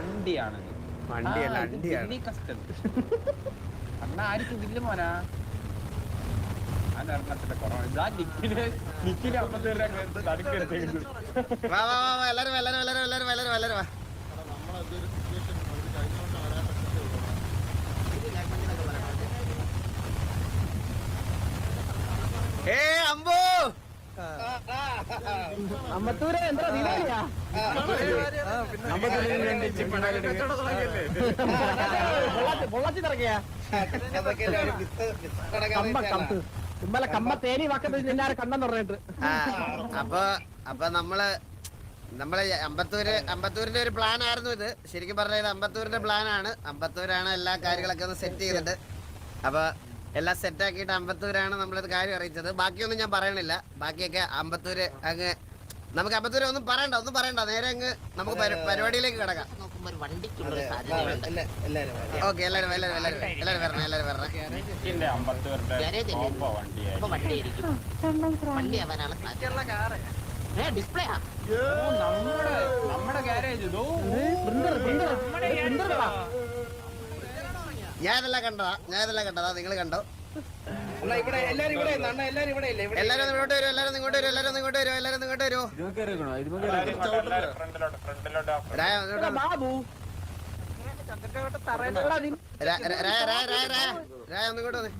വണ്ടിയാണ്. വണ്ടിയല്ല അണ്ടിയാണ്. അണ്ണ ആയിരിക്കും വില്ല് മോനാ. നിക്കിന് 50 രൂപ നടുക്കെടുത്തേക്കുന്നു. വാ വാ വാ എല്ലാരും വാ. ഏ അമ്പോ അമ്പത്തൂര് എന്താ ദീപാവലിയാ? പൊള്ളാച്ചി തിറക്കിയാ ഇമ്പല കമ്മ തേനി വാക്കത്തിൽ എല്ലാരും കണ്ണെന്ന് പറഞ്ഞിട്ട്. അപ്പൊ നമ്മള് അമ്പത്തൂരിന്റെ ഒരു പ്ലാൻ ആയിരുന്നു ഇത്. ശരിക്കും പറഞ്ഞത് അമ്പത്തൂരിന്റെ പ്ലാനാണ്. അമ്പത്തൂരാണ് എല്ലാ കാര്യങ്ങളൊക്കെ ഒന്ന് സെറ്റ് ചെയ്തിട്ട്. അപ്പൊ എല്ലാം സെറ്റാക്കിയിട്ട് അമ്പത്തൂരാണ് നമ്മളിത് കാര്യം അറിയിച്ചത്. ബാക്കിയൊന്നും ഞാൻ പറയണില്ല. ബാക്കിയൊക്കെ അമ്പത്തൂര് അങ്ങ് നമുക്ക് അമ്പത്തൂര് ഒന്നും പറയണ്ട നേരെ അങ്ങ് നമുക്ക് പരിപാടിയിലേക്ക് കിടക്കാം. ഓക്കെ എല്ലാരും ഞാനിതെല്ലാം കണ്ടതാ. നിങ്ങൾ കണ്ടോ? എല്ലാരും ഇങ്ങോട്ട് വരുമോ? ബാബു ഒന്നിങ്ങോട്ട് വന്നേ.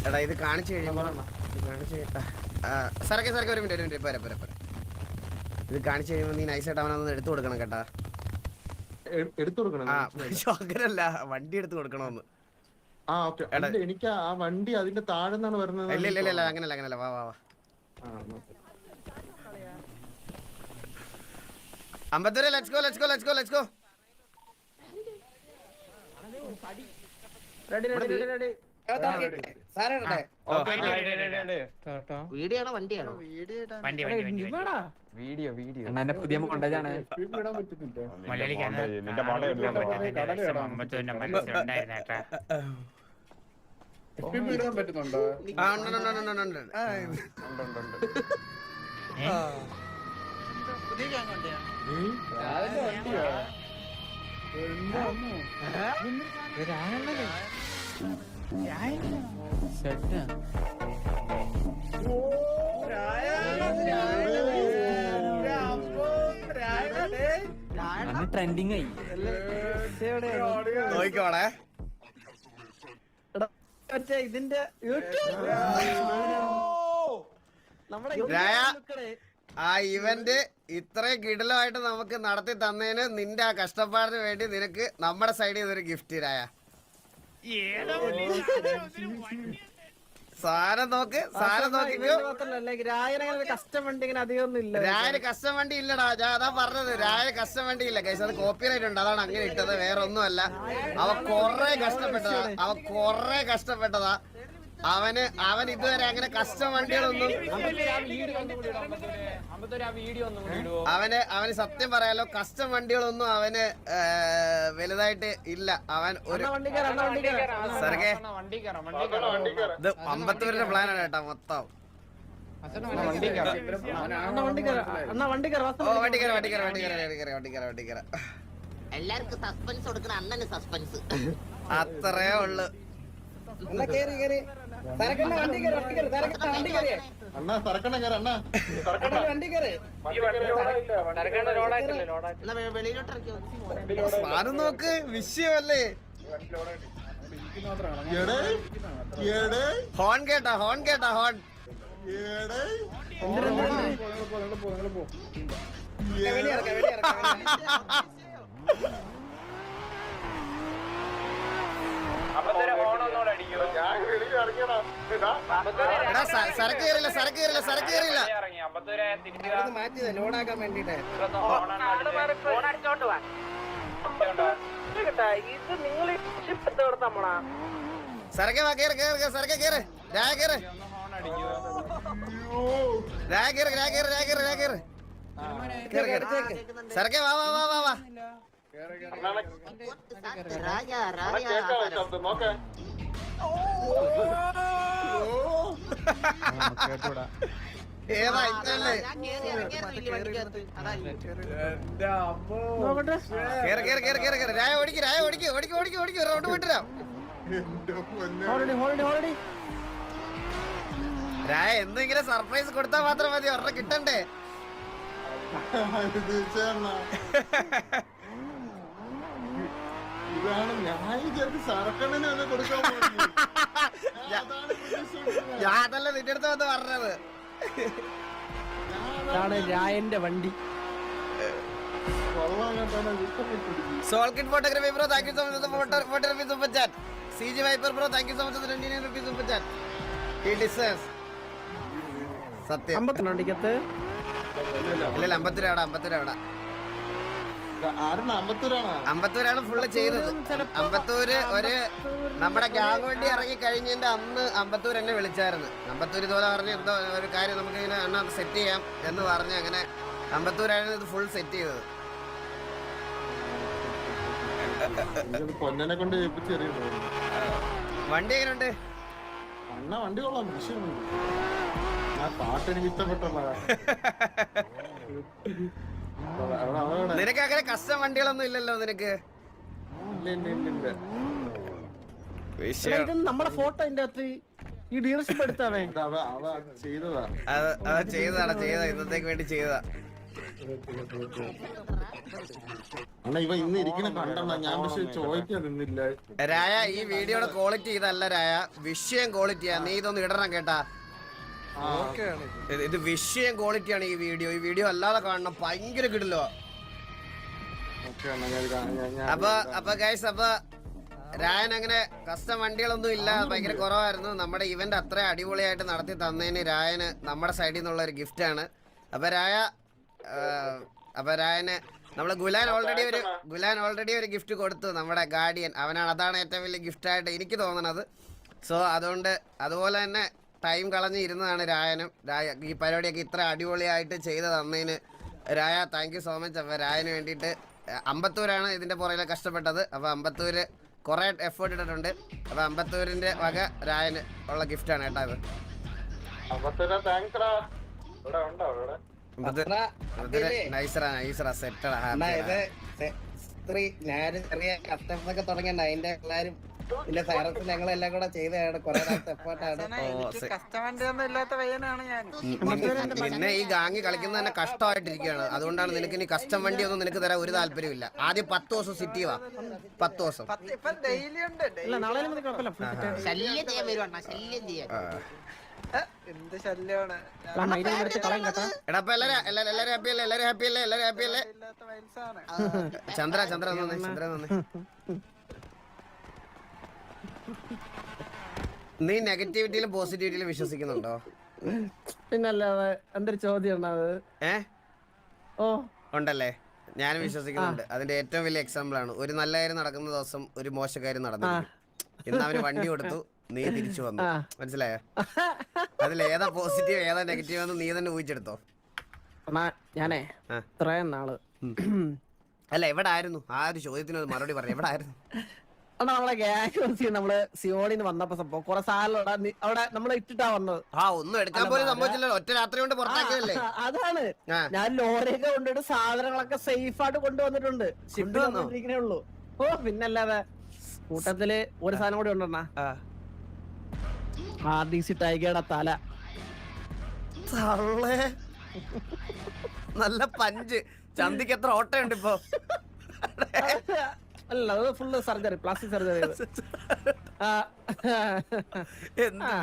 എടാ ഇത് കാണിച്ചു കഴിയുമ്പോ സാറൊക്കെ ഒരു മിനിറ്റ് പോരാ. ഇത് കാണിച്ചു കഴിയുമ്പോ നീ നൈസായിട്ട് അവനൊന്ന് എടുത്തു കൊടുക്കണം കേട്ടാ. അങ്ങനല്ല, വണ്ടി എടുത്തു കൊടുക്കണമെന്ന്. എനിക്ക് ആ വണ്ടി അതിന്റെ താഴെ നിന്നാണ് വരുന്നത്. ഇല്ല അങ്ങനല്ല. വാ അമ്പത്തൂര് ലെറ്റ്സ് ഗോ. വീഡിയോ വണ്ടിയാണോ? വീഡിയോ എന്നെ പുതിയ കൊണ്ടതാണ്. പറ്റുന്നുണ്ടോ? ട്രെൻഡിങ് ആയി നോക്കിക്കോളെ. ഇതിന്റെ ആ ഇവന്റ് ഇത്രയും കിടലമായിട്ട് നമുക്ക് നടത്തി തന്നതിന് നിന്റെ ആ കഷ്ടപ്പാടിന് വേണ്ടി നിനക്ക് നമ്മുടെ സൈഡിൽ നിന്നൊരു ഗിഫ്റ്റ് രായ. സാധനം നോക്കിക്കോ. രായന് കസ്റ്റം വണ്ടി ഇല്ലടാ. ഞാൻ അതാ പറഞ്ഞത്, രായന് കസ്റ്റം വണ്ടി ഇല്ല കൈസ്. അത് കോപ്പിറൈറ്റ് ഉണ്ട്, അതാണ് അങ്ങനെ ഇട്ടത്, വേറെ ഒന്നുമല്ല. അവൻ കൊറേ കഷ്ടപ്പെട്ടതാ. അവൻ ഇതുവരെ അങ്ങനെ കസ്റ്റം വണ്ടികളൊന്നും അവന് സത്യം പറയാലോ കസ്റ്റം വണ്ടികളൊന്നും അവന് വലുതായിട്ട് ഇല്ല. അവൻ ഒരു സർഗേ ഇത് അമ്പത്തൂരിന്റെ പ്ലാനാണ് കേട്ടാ മൊത്തം. എല്ലാവർക്കും സസ്പെൻസ് കൊടുക്കണ അണ്ണന് സസ്പെൻസ് അത്രേ ഉള്ളു. അണ്ണാ സറക്കണ അണ്ണാ സാധനം നോക്ക്, വിഷയമല്ലേ. ഹോൺ കേട്ടാ ഹോൺ സരക്ക് കയറില്ല. മാറ്റിയത് ലോഡാക്കാൻ വേണ്ടിട്ട്. സരക്കെ വാ, കേറ് രായ കേറ്. സരക്കെ വാ. ഏതാ ഇതല്ലേ? നോക്കട്ടെ. കേറ് കേറ് കേറ് കേറ് കേറ്. രായ ഓടിക്ക് രായ ഓടിക്ക് ഓടിക്ക് ഓടിക്ക് ഓടിക്ക് റൗണ്ട് വിട്ടുതരാം. ഹോൾഡി. രായ എന്തെങ്കിലും സർപ്രൈസ് കൊടുത്താൽ മാത്രം മതി, ഒരെണ്ണം കിട്ടണ്ടേ? ഇതാണ് ഞാൻ വിചാരിച്ചു സർക്കണ്ണന് ഒന്ന് കൊടുക്കാൻ പോകുന്നു. ഞാൻ അതല്ല നിന്റെ അടുത്ത് വന്ന് പറഞ്ഞത്. ഇതാണ് രായന്റെ വണ്ടി. കൊള്ളാൻ കേട്ടാണ് ഇഷ്ടപ്പെട്ടിരിക്കും. Soulkid photography bro thank you so much photography super chat. സിജി viper bro thank you so much 29 rupees super chat. He deserves. സത്യം. 50 വണ്ടിക്കകത്ത് ഇല്ല 50 രൂപ 50 രൂപ. ആരാണ് അമ്പത്തൂരാണോ? അമ്പത്തൂരാണ് ഫുള്ള് ചെയ്തത്. അമ്പത്തൂര് ഒരു നമ്മുടെ ഗ്യാങ് വണ്ടി ഇറങ്ങി കഴിഞ്ഞതിന്റെ അന്ന് അമ്പത്തൂർ എന്നെ വിളിച്ചായിരുന്നു. അമ്പത്തൂർ ഇതുപോലെ പറഞ്ഞ് എന്തോ ഒരു കാര്യം നമുക്ക് ഇങ്ങനെ അണ്ണാ സെറ്റ് ചെയ്യാം എന്ന് പറഞ്ഞ് അങ്ങനെ അമ്പത്തൂരാണ് ഇത് ഫുൾ സെറ്റ് ചെയ്തത്. പൊന്നനെ കൊണ്ട് ഏൽപ്പിച്ചെറിയുന്നു. വണ്ടി എങ്ങനെയുണ്ട്? അണ്ണ വണ്ടി കൊള്ളാം, വിഷയമുണ്ട്. ആ പാട്ട് എനിക്ക് ഇഷ്ടപ്പെട്ടല്ല. നിനക്ക് അങ്ങനെ കസ്റ്റം വണ്ടികളൊന്നും ഇല്ലല്ലോ നിനക്ക്. ഇത് നമ്മുടെ ഫോട്ടോ അതിന്റെ അകത്ത് ഈ ഡീലർഷിപ്പ് എടുത്താവേ. ചെയ്തതാ, ചെയ്തതാണ് ഇന്നത്തേക്ക് വേണ്ടി ചെയ്തതാ. അണ്ണ ഇവ ഇന്ന് ഇരിക്കണ കണ്ടണ്ണ, ഞാൻ പക്ഷെ ചോദിക്കാൻ നിന്നില്ല. രായ ഈ വീഡിയോയുടെ ക്വാളിറ്റി ഇതല്ല രായ, വിഷയം ക്വാളിറ്റിയാ. നീ ഇതൊന്ന് ഇടണം കേട്ടാ. ഇത് വിഷയം ക്വാളിറ്റിയാണ് ഈ വീഡിയോ. ഈ വീഡിയോ അല്ലാതെ കാണണം, ഭയങ്കര കിടിലോ. അപ്പൊ ഗൈസ്, അപ്പൊ രായൻ അങ്ങനെ കസ്റ്റം വണ്ടികളൊന്നും ഇല്ല, ഭയങ്കര കുറവായിരുന്നു. നമ്മുടെ ഇവന്റ് അത്ര അടിപൊളിയായിട്ട് നടത്തി തന്നതിന് രായന് നമ്മുടെ സൈഡിൽ നിന്നുള്ള ഒരു ഗിഫ്റ്റ് ആണ്. അപ്പൊ രായന് നമ്മള് ഗുലാൻ ഓൾറെഡി ഒരു ഗിഫ്റ്റ് കൊടുത്തു, നമ്മുടെ ഗാർഡിയൻ. അതാണ് ഏറ്റവും വലിയ ഗിഫ്റ്റ് ആയിട്ട് എനിക്ക് തോന്നണത്. സോ അതുകൊണ്ട് അതുപോലെ തന്നെ ടൈം കളഞ്ഞ് ഇരുന്നതാണ് രായനും. ഈ പരിപാടിയൊക്കെ ഇത്ര അടിപൊളിയായിട്ട് ചെയ്ത് തന്നതിന് രായ താങ്ക് യു സോ മച്ച്. അപ്പോൾ രായന് വേണ്ടിയിട്ട് അമ്പത്തൂരാണ് ഇതിൻ്റെ പുറകിൽ കഷ്ടപ്പെട്ടത്. അപ്പോൾ അമ്പത്തൂര് കുറേ എഫേർട്ട് ഇട്ടിട്ടുണ്ട്. അപ്പോൾ അമ്പത്തൂരിൻ്റെ വക രായന് ഉള്ള ഗിഫ്റ്റാണ് കേട്ടോ ഇത്. നൈസറാ സെറ്റടാ. ഞാനും ചെറിയ കസ്റ്റമൊക്കെ തുടങ്ങിയ അതിന്റെ എല്ലാരും പിന്നെ സൈറസ് ഞങ്ങളെല്ലാം കൂടെ ചെയ്തതാണ്. കുറെ എഫേർട്ടാണ്. നിന്നെ ഈ ഗാങ്ങി കളിക്കുന്നത് തന്നെ കഷ്ടമായിട്ടിരിക്കുകയാണ്. അതുകൊണ്ടാണ് നിനക്ക് ഇനി കസ്റ്റം വണ്ടി ഒന്നും നിനക്ക് തരാൻ ഒരു താല്പര്യമില്ല. ആദ്യം 10 ദിവസം സിറ്റി വാ, 10 ദിവസം. എന്ത് ശല്യമാണ്. എടാ അപ്പൊ എല്ലാരും ഹാപ്പി അല്ലേ? ചന്ദ്ര നീ നെഗറ്റിവിറ്റിയിലും പോസിറ്റിവിറ്റിയിലും വിശ്വസിക്കുന്നുണ്ടോ? പിന്നല്ലാതെ എന്തൊരു ചോദ്യം ഉണ്ടല്ലേ? ഞാനും വിശ്വസിക്കുന്നുണ്ട്. അതിന്റെ ഏറ്റവും വലിയ എക്സാമ്പിൾ ആണ് ഒരു നല്ല കാര്യം നടക്കുന്ന ദിവസം ഒരു മോശ കാര്യം നടന്നു. ഇന്ന് അവന് വണ്ടി കൊടുത്തു, നീ തിരിച്ചു വന്നു. മനസ്സിലായോ? അതിൽ ഏതാ പോസിറ്റീവ് ഏതാ നെഗറ്റീവ് എന്ന് നീ തന്നെ ഊഹിച്ചെടുത്തോ. ഞാനേ ഇത്രയും നാള് അല്ല എവിടെ ആയിരുന്നു? ആ ഒരു ചോദ്യത്തിന് മറുപടി പറഞ്ഞു. എവിടെ ആയിരുന്നു? നമ്മളെ ഗ്യാങ് നമ്മള് സിയോണിന്ന് വന്നപ്പോ സംഭവം കുറെ സാധനം അവിടെ നമ്മള് ഇട്ടിട്ടാ വന്നത്. ഒന്നും എടുക്കാൻ പോലും സംഭവിച്ചില്ല. ഒറ്റ രാത്രി കൊണ്ട് പുറത്താക്കിയതല്ലേ. അതാണ് ഞാൻ ലോറിയൊക്കെ കൊണ്ടുപോയിട്ട് സാധനങ്ങളൊക്കെ സേഫ് ആയിട്ട് കൊണ്ടുവന്നിട്ടുണ്ട്. ഷിപ്പ് വന്നിരിക്കണേ ഉള്ളൂ. പിന്നല്ലാതെ കൂട്ടത്തില് ഒരു സാധനം കൂടി ഉണ്ടെണ്ണ. RDC ടൈഗയുടെ തല നല്ല പഞ്ച്. ചന്തിക്ക് എത്ര ഓട്ടയുണ്ട് ഇപ്പൊ? അല്ല അത് ഫുള്ള് സർജറി, പ്ലാസ്റ്റിക് സർജറി.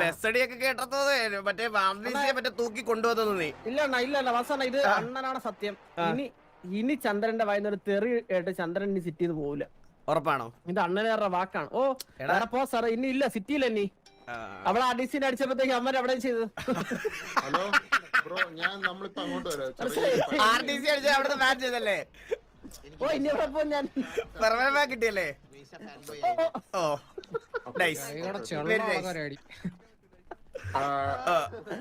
ബെസ്സടിയൊക്കെ കേട്ടതോ മറ്റേ തൂക്കി കൊണ്ടുവന്നത് നീ? ഇല്ല വാസന, ഇത് അണ്ണനാണ് സത്യം. ഇനി ചന്ദ്രന്റെ വായനൊരു തെറി ആയിട്ട് ചന്ദ്രൻ ഇനി സിറ്റിയിൽ പോവില്ല. ഉറപ്പാണോ? ഇത് അണ്ണനേറെ വാക്കാണ്. പോ സാറേ, ഇനി ഇല്ല സിറ്റിയില്ല. ഇനി അവളെ RDC അടിച്ചപ്പോഴത്തേക്ക് അമ്മ അവിടെ ചെയ്തത്. ഹലോ ബ്രോ, നമ്മളിപ്പോ അങ്ങോട്ട് വരാം. RDC അടിച്ച അവിടുത്തെ മാച്ച് ചെയ്തല്ലേ? ഇനി എവിടെ പോ? ഞാൻ പെർമനന്റ് കിട്ടിയല്ലേ?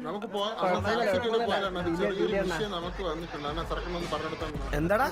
നമുക്ക് പോവാം. നമുക്ക് വന്നിട്ടുണ്ട്. സർക്കണ്ണൊന്ന് പറഞ്ഞെടുത്താ എന്താടാ?